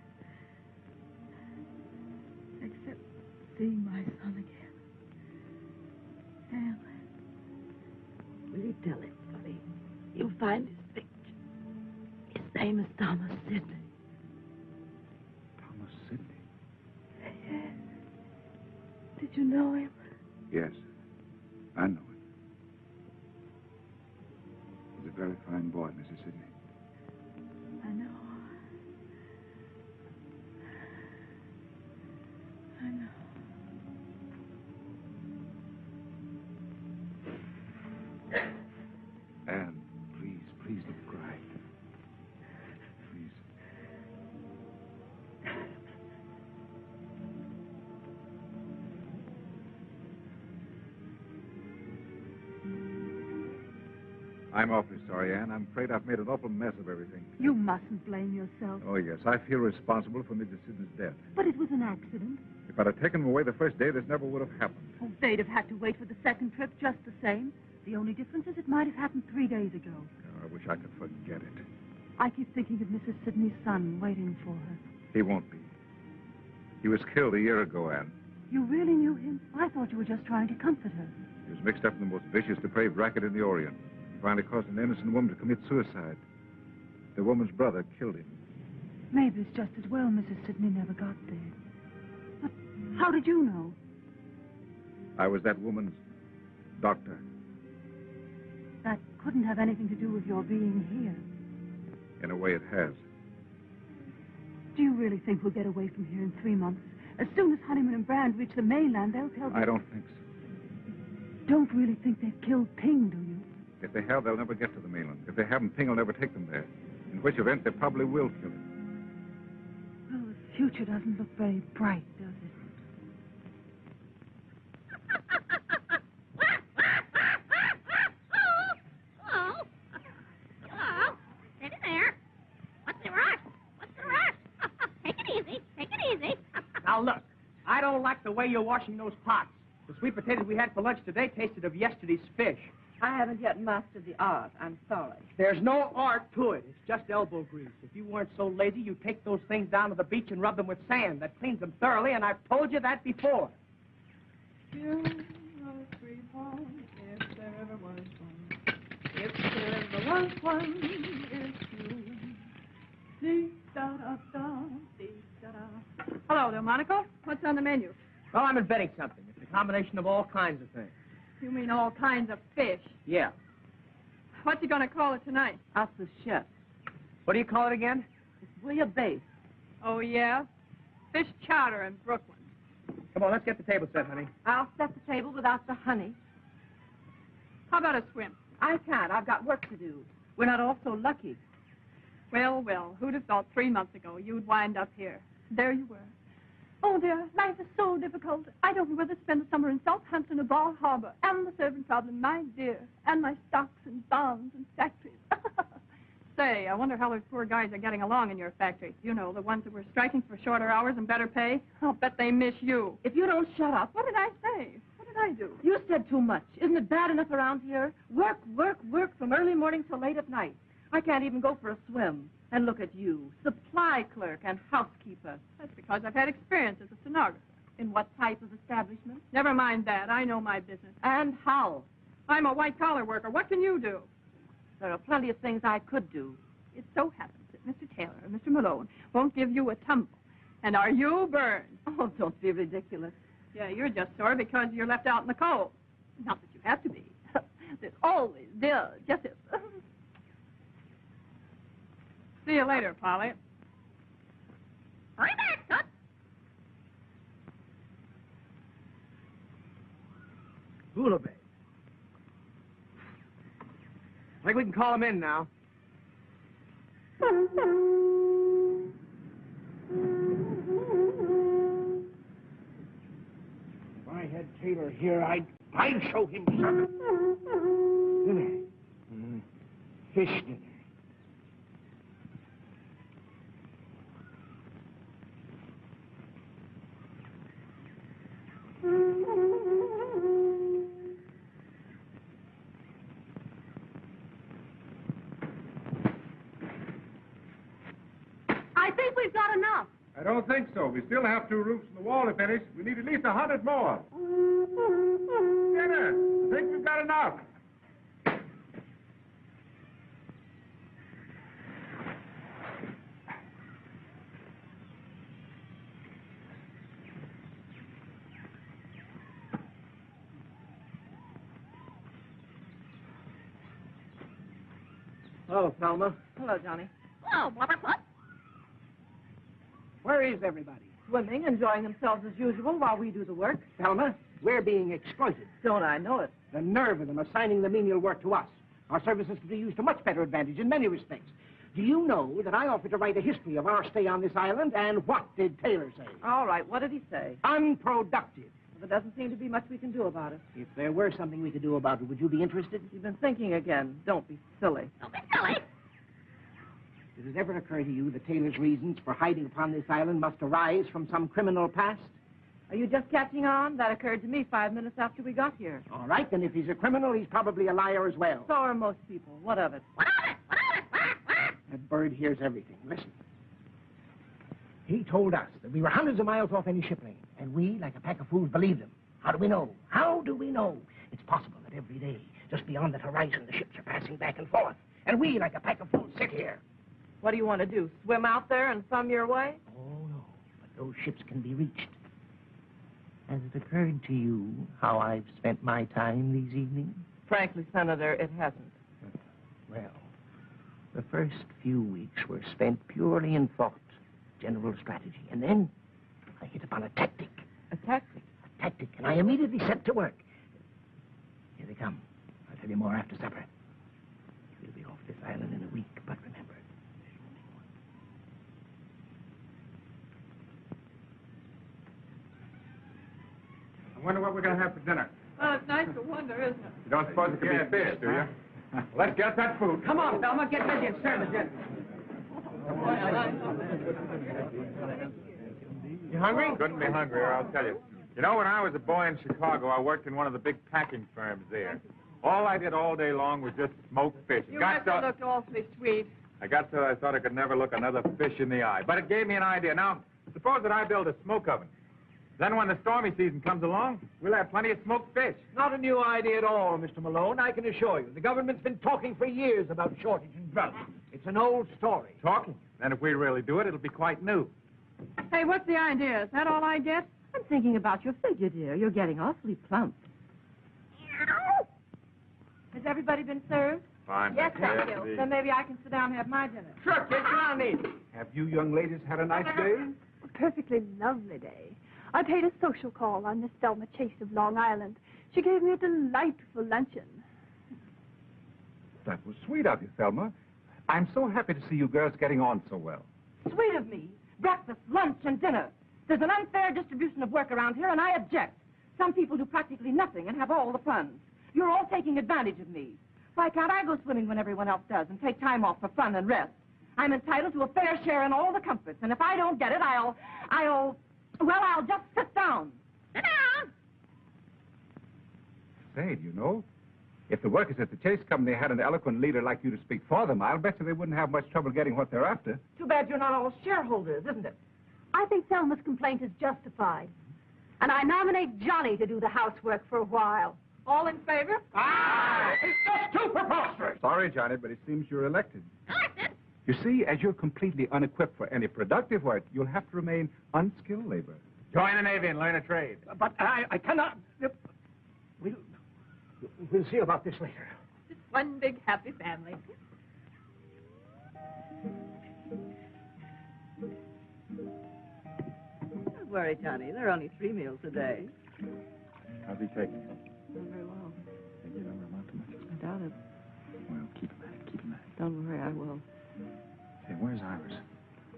Except seeing my son again. Sam, will you tell everybody? You'll find his picture. His name is Thomas Sidney. Thomas Sidney? Yes. Did you know him? Yes, I know him. He's a very fine boy, Mrs. Sidney. I know. Anne, please don't cry. Please. I'm awfully sorry, Anne. I'm afraid I've made an awful mess of everything. You mustn't blame yourself. Oh, yes. I feel responsible for Mrs. Sidney's death. But it was an accident. If I'd have taken him away the first day, this never would have happened. Oh, they'd have had to wait for the second trip just the same. The only difference is it might have happened 3 days ago. Oh, I wish I could forget it. I keep thinking of Mrs. Sidney's son waiting for her. He won't be. He was killed a year ago, Anne. You really knew him? I thought you were just trying to comfort her. He was mixed up in the most vicious, depraved racket in the Orient. Finally caused an innocent woman to commit suicide. The woman's brother killed him. Maybe it's just as well Mrs. Sidney never got there. But how did you know? I was that woman's doctor. That couldn't have anything to do with your being here. In a way, it has. Do you really think we'll get away from here in 3 months? As soon as Honeyman and Brand reach the mainland, they'll tell... I don't think so. Don't really think they've killed Ping, do you? If they have, they'll never get to the mainland. If they haven't, Ping will never take them there. In which event, they probably will kill him. Well, the future doesn't look very bright, does it? don't like the way you're washing those pots. The sweet potatoes we had for lunch today tasted of yesterday's fish. I haven't yet mastered the art. I'm sorry. There's no art to it. It's just elbow grease. If you weren't so lazy, you'd take those things down to the beach and rub them with sand. That cleans them thoroughly, and I've told you that before. You are sweet home, if there ever was one. If there ever was one, it's you. Dee-da-da-da, dee-da-da. Hello, Delmonico. What's on the menu? Well, I'm inventing something. It's a combination of all kinds of things. You mean all kinds of fish. Yeah. What's you going to call it tonight? Us the chef. What do you call it again? It's bouillabaisse. Oh, yeah? Fish chowder in Brooklyn. Come on, let's get the table set, honey. I'll set the table without the honey. How about a swim? I can't. I've got work to do. We're not all so lucky. Well, well, who'd have thought 3 months ago you'd wind up here? There you were. Oh, dear, life is so difficult. I don't know whether to spend the summer in Southampton or Bar Harbor. And the servant problem, my dear. And my stocks and bonds and factories. Say, I wonder how those poor guys are getting along in your factory. You know, the ones that were striking for shorter hours and better pay. I'll bet they miss you. If you don't shut up. What did I say? What did I do? You said too much. Isn't it bad enough around here? Work, work, work from early morning till late at night. I can't even go for a swim. And look at you, supply clerk and housekeeper. That's because I've had experience as a stenographer. In what type of establishment? Never mind that. I know my business. And how? I'm a white-collar worker. What can you do? There are plenty of things I could do. It so happens that Mr. Taylor and Mr. Malone won't give you a tumble. And are you burned? Oh, don't be ridiculous. Yeah, you're just sore because you're left out in the cold. Not that you have to be. There's always justice. See you later, Polly. Hurry back, Tut. Bouillabaisse. I think we can call him in now. If I had Taylor here, I'd show him something. Dinner. Fish dinner. I think we've got enough. I don't think so. We still have 2 roofs in the wall to finish. We need at least 100 more. Dennis, I think we've got enough. Hello, Thelma. Hello, Johnny. Oh, Blubberfoot. Where is everybody? Swimming, enjoying themselves as usual while we do the work. Thelma, we're being exploited. Don't I know it? The nerve of them assigning the menial work to us. Our services could be used to much better advantage in many respects. Do you know that I offered to write a history of our stay on this island, and what did Taylor say? All right, what did he say? Unproductive. Well, there doesn't seem to be much we can do about it. If there were something we could do about it, would you be interested? You've been thinking again. Don't be silly. Don't be silly. Did it ever occur to you that Taylor's reasons for hiding upon this island must arise from some criminal past? Are you just catching on? That occurred to me 5 minutes after we got here. All right, then if he's a criminal, he's probably a liar as well. So are most people. What of it? What of it? What of it? That bird hears everything. Listen. He told us that we were hundreds of miles off any ship lane, and we, like a pack of fools, believed him. How do we know? How do we know? It's possible that every day, just beyond that horizon, the ships are passing back and forth, and we, like a pack of fools, sit here. What do you want to do? Swim out there and thumb your way? Oh, no. But those ships can be reached. Has it occurred to you how I've spent my time these evenings? Frankly, Senator, it hasn't. Well, the first few weeks were spent purely in thought, general strategy. And then I hit upon a tactic. A tactic? A tactic, and I immediately set to work. Here they come. I'll tell you more after supper. We'll be off this island in a week, but remember, I wonder what we're going to have for dinner. Well, it's nice to wonder, isn't it? You don't suppose it could be fish, do you? Let's get that food. come on, Thelma, get busy and serve the dinner. You hungry? Couldn't be hungrier, I'll tell you. You know, when I was a boy in Chicago, I worked in one of the big packing firms there. All I did all day long was just smoke fish. You must have looked awfully sweet. I got so I thought I could never look another fish in the eye. But it gave me an idea. Now, suppose that I build a smoke oven. Then when the stormy season comes along, we'll have plenty of smoked fish. Not a new idea at all, Mr. Malone, I can assure you. The government's been talking for years about shortage and drought. It's an old story. Talking? Then if we really do it, it'll be quite new. Hey, what's the idea? Is that all I get? I'm thinking about your figure, dear. You're getting awfully plump. Has everybody been served? Fine. Yes, thank you. Then maybe I can sit down and have my dinner. Sure, kids, I need. Have you young ladies had a nice day? A perfectly lovely day. I paid a social call on Miss Thelma Chase of Long Island. She gave me a delightful luncheon. That was sweet of you, Thelma. I'm so happy to see you girls getting on so well. Sweet of me. Breakfast, lunch, and dinner. There's an unfair distribution of work around here, and I object. Some people do practically nothing and have all the fun. You're all taking advantage of me. Why can't I go swimming when everyone else does and take time off for fun and rest? I'm entitled to a fair share in all the comforts, and if I don't get it, I'll just sit down. Sit down! Say, do you know, if the workers at the Chase Company had an eloquent leader like you to speak for them, I'll bet you they wouldn't have much trouble getting what they're after. Too bad you're not all shareholders, isn't it? I think Thelma's complaint is justified. And I nominate Johnny to do the housework for a while. All in favor? Ah! It's just too preposterous! Sorry, Johnny, but it seems you're elected. You see, as you're completely unequipped for any productive work, you'll have to remain unskilled labor. Join the Navy and learn a trade. But I cannot... We'll see about this later. It's one big happy family. Don't worry, Johnny. There are only 3 meals a day. How's he taking it? Not very well. They give him not too much. I doubt it. Well, keep him at it. Keep him at it. Don't worry, I will. Say, where's Iris?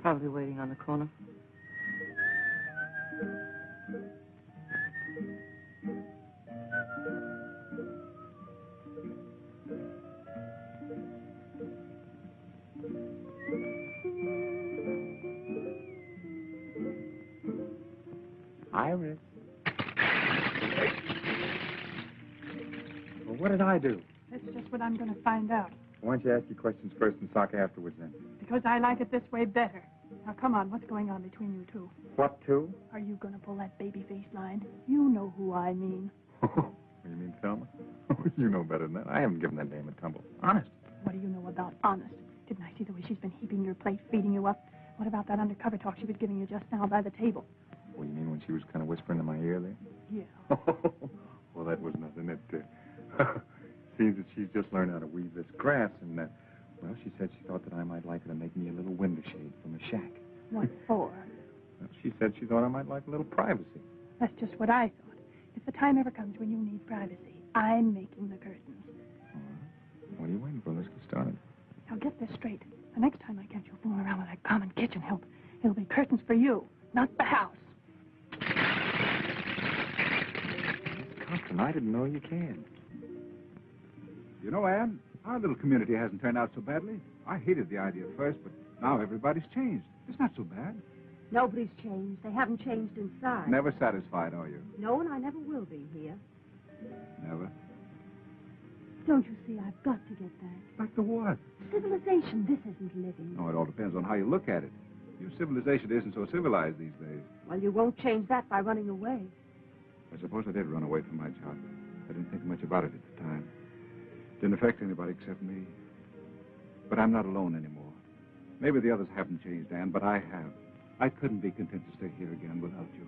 Probably waiting on the corner. Iris. Well, what did I do? That's just what I'm going to find out. Why don't you ask your questions first and talk afterwards then? Because I like it this way better. Now, come on, what's going on between you two? What two? Are you going to pull that baby face line? You know who I mean. You mean Thelma? You know better than that. I haven't given that dame a tumble. Honest. What do you know about honest? Didn't I see the way she's been heaping your plate, feeding you up? What about that undercover talk she was giving you just now by the table? Well, you mean when she was kind of whispering in my ear there? Yeah. Well, that was nothing. It seems that she's just learned how to weave this grass, and, well, she said she thought that I might like her to make me a little window shade from a shack. What for? Well, she said she thought I might like a little privacy. That's just what I thought. If the time ever comes when you need privacy, I'm making the curtains. What are you waiting for? Let's get started. Now, get this straight. The next time I catch you fooling around with that common kitchen help, it'll be curtains for you, not the house. Compton, I didn't know you can. You know, Anne, our little community hasn't turned out so badly. I hated the idea at first, but now everybody's changed. It's not so bad. Nobody's changed. They haven't changed inside. Never satisfied, are you? No, and I never will be here. Never. Don't you see, I've got to get back. Back to what? Civilization. This isn't living. Oh, it all depends on how you look at it. Your civilization isn't so civilized these days. Well, you won't change that by running away. I suppose I did run away from my job. I didn't think much about it at the time. Didn't affect anybody except me. But I'm not alone anymore. Maybe the others haven't changed, Anne, but I have. I couldn't be content to stay here again without you.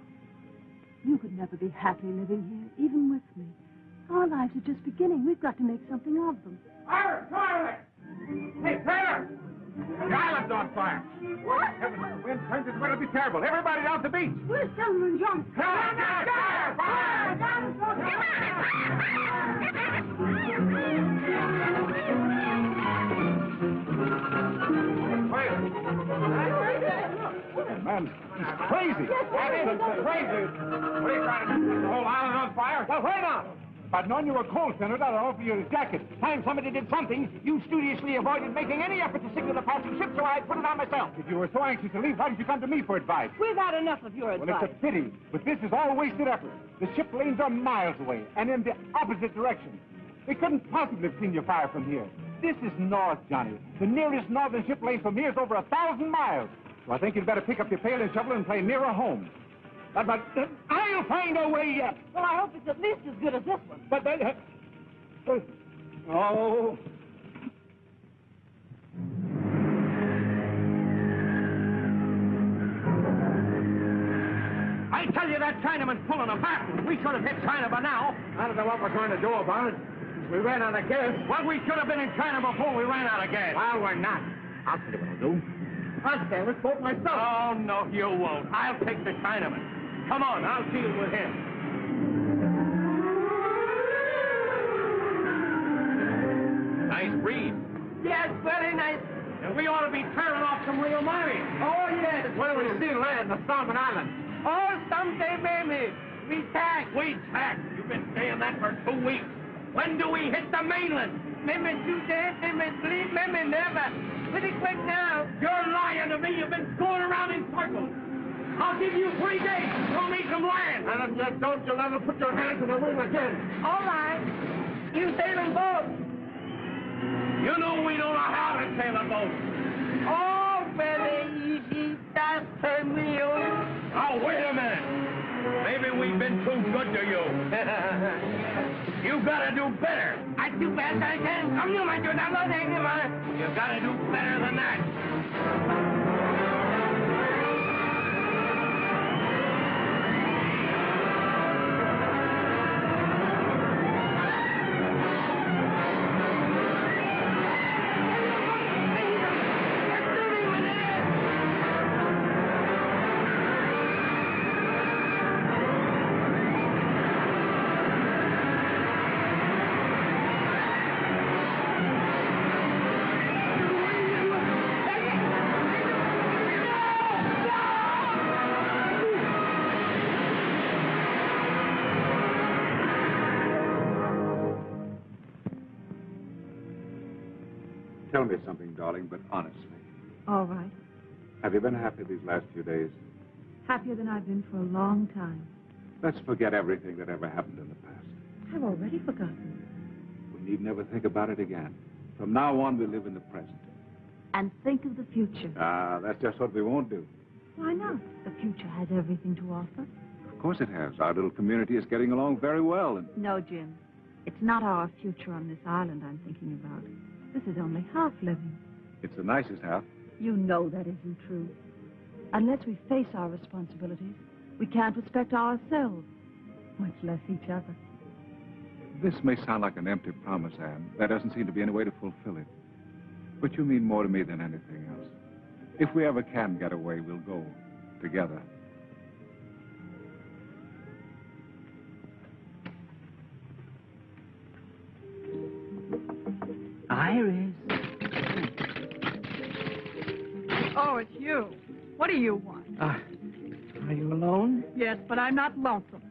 You could never be happy living here, even with me. Our lives are just beginning. We've got to make something of them. Iris, Iris! Hey, Taylor! The island's on fire. What? Heavens, the wind turns it's going to be terrible. Everybody down the beach. Where's Thelma and John? Fire! Fire! Man, he's crazy. That isn't crazy. What are you trying to do? The whole island on fire? Well, wait on. I'd known you were cold, Senator, I'd offer you a jacket. Time somebody did something, you studiously avoided making any effort to signal the passing ship, so I put it on myself. If you were so anxious to leave, why did you come to me for advice? We've had enough of your advice. Well, it's a pity, but this is all wasted effort. The ship lanes are miles away, and in the opposite direction. They couldn't possibly have seen your fire from here. This is north, Johnny. The nearest northern ship lane from here is over 1,000 miles. So I think you'd better pick up your pail and shovel and play nearer home. But I'll find a way yet. Well, I hope it's at least as good as this one. But oh. I tell you, that Chinaman's pulling a fast one. We should have hit China by now. I don't know what we're going to do about it. We ran out of gas. Well, we should have been in China before we ran out of gas. Well, we're not. I'll tell you what I'll do. I'll stand this boat myself. Oh, no, you won't. I'll take the Chinaman. Come on, I'll deal with him. Nice breeze. Yes, very nice. And we ought to be tearing off some real money. Oh, yes. Where do we still land? The Solomon Islands. Oh, someday, maybe. We tack. We tack. You've been saying that for 2 weeks. When do we hit the mainland? Maybe 2 days, maybe 3, maybe never. Pretty quick now. You're lying to me. You've been going around in circles. I'll give you 3 days. Show me some land. And if you don't, you'll never put your hands in the wheel again. All right. You sailing boat. You know we don't know how to sail a boat. Oh, very easy. Just turn me on. Oh, wait a minute. Maybe we've been too good to you. You gotta do better. I do best I can. Come you, my dude. I'm not angry, man. You gotta do better than that. Tell me something, darling, but honestly. All right. Have you been happy these last few days? Happier than I've been for a long time. Let's forget everything that ever happened in the past. I've already forgotten. We need never think about it again. From now on, we live in the present. And think of the future. Ah, that's just what we won't do. Why not? The future has everything to offer. Of course it has. Our little community is getting along very well. And No, Jim. It's not our future on this island I'm thinking about. This is only half living. it's the nicest half. You know that isn't true. Unless we face our responsibilities, we can't respect ourselves, much less each other. This may sound like an empty promise, Anne. There doesn't seem to be any way to fulfill it. But you mean more to me than anything else. If we ever can get away, we'll go together. Iris. Oh, it's you. What do you want? Are you alone? Yes, but I'm not lonesome.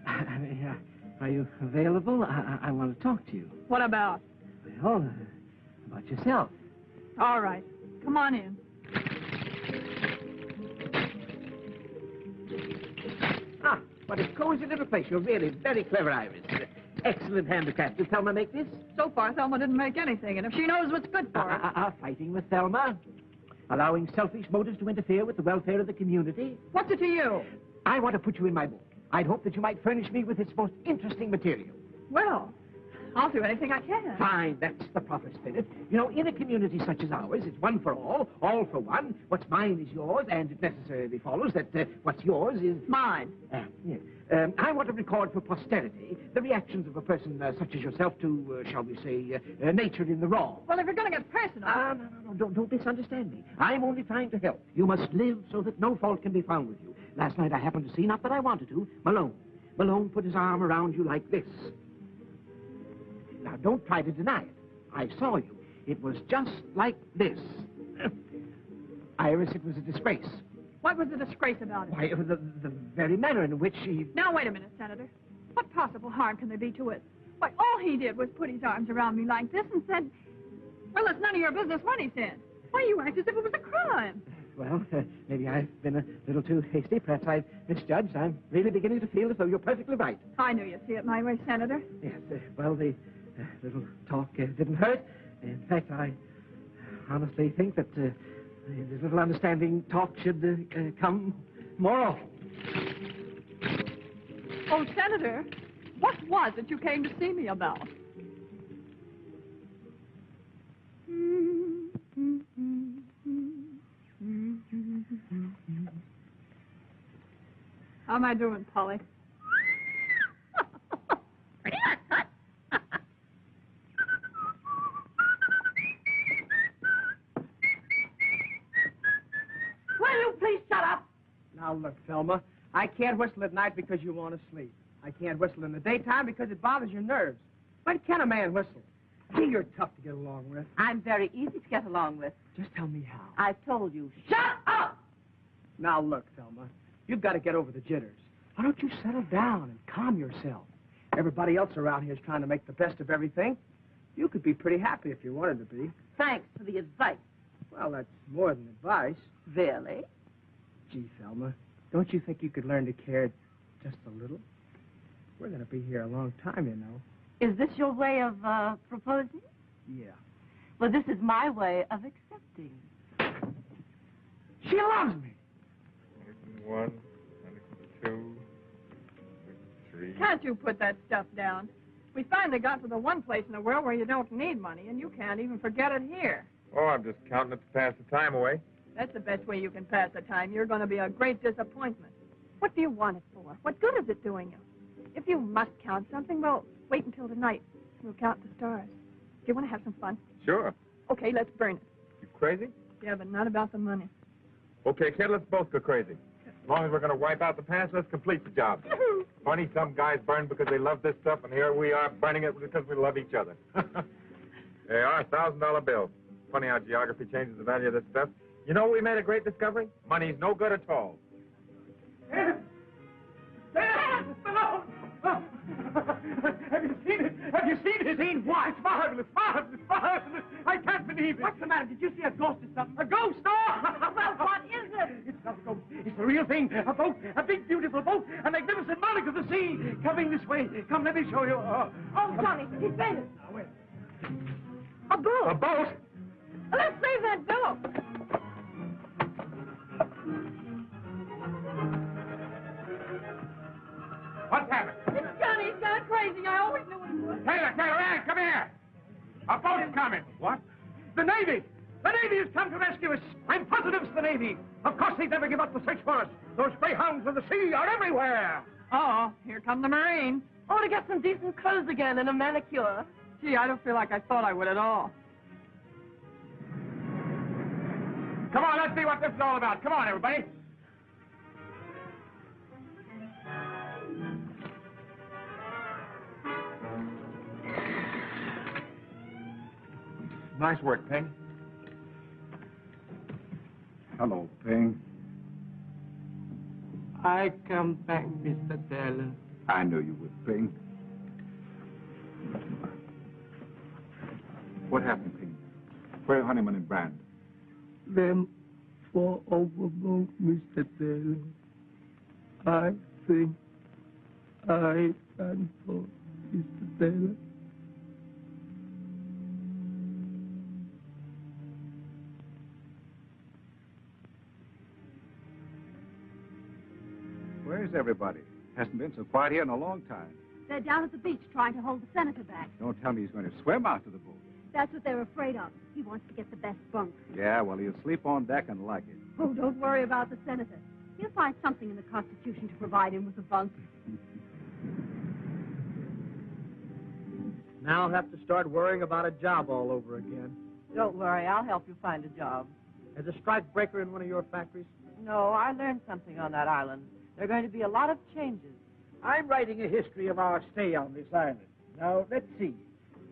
Are you available? I want to talk to you. What about? Well, about yourself. All right. Come on in. Ah, what a cozy little place. You're really very clever, Iris. Excellent handicraft. Did Thelma make this? So far, Thelma didn't make anything, and if she knows what's good for her... Fighting with Thelma? Allowing selfish motives to interfere with the welfare of the community? What's it to you? I want to put you in my book. I'd hope that you might furnish me with its most interesting material. Well, I'll do anything I can. Fine, that's the proper spirit. You know, in a community such as ours, it's one for all for one. What's mine is yours, and it necessarily follows that what's yours is... Mine. Yes. I want to record for posterity the reactions of a person such as yourself to, shall we say, nature in the raw. Well, if you're going to get personal... No, don't misunderstand me. I'm only trying to help. You must live so that no fault can be found with you. Last night I happened to see, not that I wanted to, Malone. Malone put his arm around you like this. Now, don't try to deny it. I saw you. It was just like this. Iris, it was a disgrace. What was the disgrace about it? Why, the very manner in which she... Now, wait a minute, Senator. What possible harm can there be to it? Why, all he did was put his arms around me like this and said, well, it's none of your business what he said. Why, you act as if it was a crime. Well, maybe I've been a little too hasty. Perhaps I've misjudged. I'm really beginning to feel as though you're perfectly right. I knew you'd see it my way, Senator. Yes, well, the little talk didn't hurt. In fact, I honestly think that the little understanding talk should come more often. Oh, Senator, what was it you came to see me about? How am I doing, Polly? Will you please shut up? Now, look, Thelma, I can't whistle at night because you want to sleep. I can't whistle in the daytime because it bothers your nerves. When can a man whistle? Gee, you're tough to get along with. I'm very easy to get along with. Just tell me how. I've told you. Shut up! Now, look, Thelma, you've got to get over the jitters. Why don't you settle down and calm yourself? Everybody else around here is trying to make the best of everything. You could be pretty happy if you wanted to be. Thanks for the advice. Well, that's more than advice. Really? Gee, Thelma, don't you think you could learn to care just a little? We're going to be here a long time, you know. Is this your way of proposing? Yeah. Well, this is my way of accepting. She loves me. 1, 2, 3. Can't you put that stuff down? We finally got to the one place in the world where you don't need money, and you can't even forget it here. Oh, I'm just counting it to pass the time away. That's the best way you can pass the time. You're going to be a great disappointment. What do you want it for? What good is it doing you? If you must count something, well, wait until tonight. We'll count the stars. Do you want to have some fun? Sure. Okay, let's burn it. You crazy? Yeah, but not about the money. Okay, kid, let's both go crazy. As long as we're going to wipe out the past, let's complete the job. Funny, some guys burn because they love this stuff, and here we are burning it because we love each other. There are $1,000 bill. Funny how geography changes the value of this stuff. You know, we made a great discovery. Money's no good at all. Have you seen it? Have you seen it? Seen what? It's marvelous, marvelous, marvelous. I can't believe it. What's the matter? Did you see a ghost or something? A ghost? Oh! Well, what is it? It's not a ghost. It's the real thing. A boat. A big, beautiful boat. A magnificent monarch of the sea. Coming this way. Come, let me show you. Oh, Johnny, he's fainted. Now, wait. A boat. A boat? Let's save that boat. What's happened? It's Johnny. He's gone crazy. I always knew he would. Taylor, Ann, come here. A boat is coming. What? The Navy! The Navy has come to rescue us! I'm positive it's the Navy! Of course they'd never give up the search for us! Those greyhounds of the sea are everywhere! Uh-oh, here come the Marines. Oh, to get some decent clothes again and a manicure. Gee, I don't feel like I thought I would at all. Come on, let's see what this is all about. Come on, everybody. Nice work, Ping. Hello, Ping. I come back, Mr. Taylor. I knew you would, Ping. What happened, Ping? Where are Honeyman and Brand? Them fall overboard, Mr. Taylor. I think I stand for Mr. Taylor. Where's everybody? Hasn't been so quiet here in a long time. They're down at the beach trying to hold the senator back. Don't tell me he's going to swim out to the boat. That's what they're afraid of. He wants to get the best bunk. Yeah, well, he'll sleep on deck and like it. Oh, don't worry about the senator. He'll find something in the Constitution to provide him with a bunk. Now I'll have to start worrying about a job all over again. Don't worry, I'll help you find a job. As a strike breaker in one of your factories? No, I learned something on that island. There are going to be a lot of changes. I'm writing a history of our stay on this island. Now, let's see.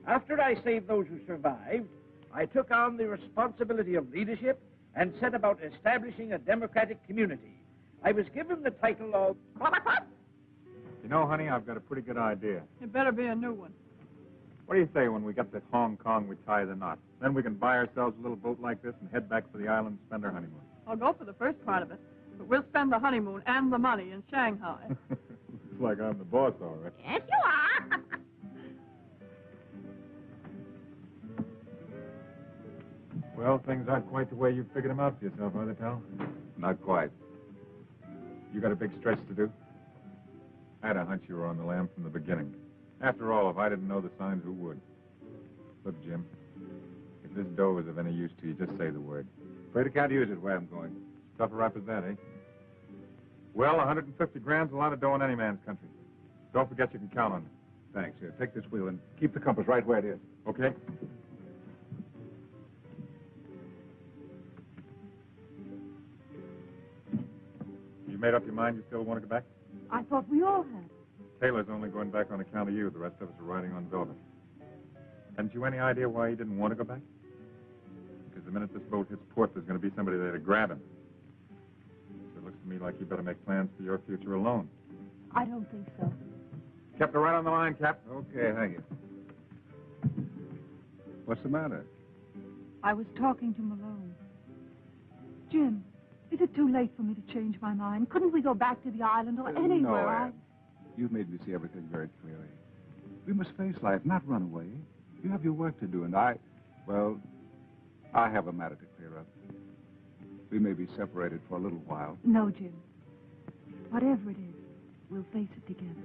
After I saved those who survived, I took on the responsibility of leadership and set about establishing a democratic community. I was given the title of... You know, honey, I've got a pretty good idea. It better be a new one. What do you say when we get to Hong Kong, we tie the knot? Then we can buy ourselves a little boat like this and head back for the island and spend our honeymoon. I'll go for the first part of it, but we'll spend the honeymoon and the money in Shanghai. Looks like I'm the boss, all right. Yes, you are. Well, things aren't quite the way you figured them out for yourself, are they, pal? Not quite. You got a big stretch to do? I had a hunch you were on the lam from the beginning. After all, if I didn't know the signs, who would? Look, Jim, if this dough is of any use to you, just say the word. Afraid I can't use it where I'm going. Tough a rap as that, eh? Well, 150 grand's a lot of dough in any man's country. Don't forget you can count on me. Thanks. Here, take this wheel and keep the compass right where it is. Okay? You made up your mind you still want to go back? I thought we all had. Taylor's only going back on account of you. The rest of us are riding on velvet. Hadn't you any idea why he didn't want to go back? Because the minute this boat hits port, there's going to be somebody there to grab him. So it looks to me like you better make plans for your future alone. I don't think so. Kept her right on the line, Cap. Okay, hang it. What's the matter? I was talking to Malone. Jim, is it too late for me to change my mind? Couldn't we go back to the island or anywhere? No, Anne. You've made me see everything very clearly. We must face life, not run away. You have your work to do, and I have a matter to clear up. We may be separated for a little while. No, Jim. Whatever it is, we'll face it together.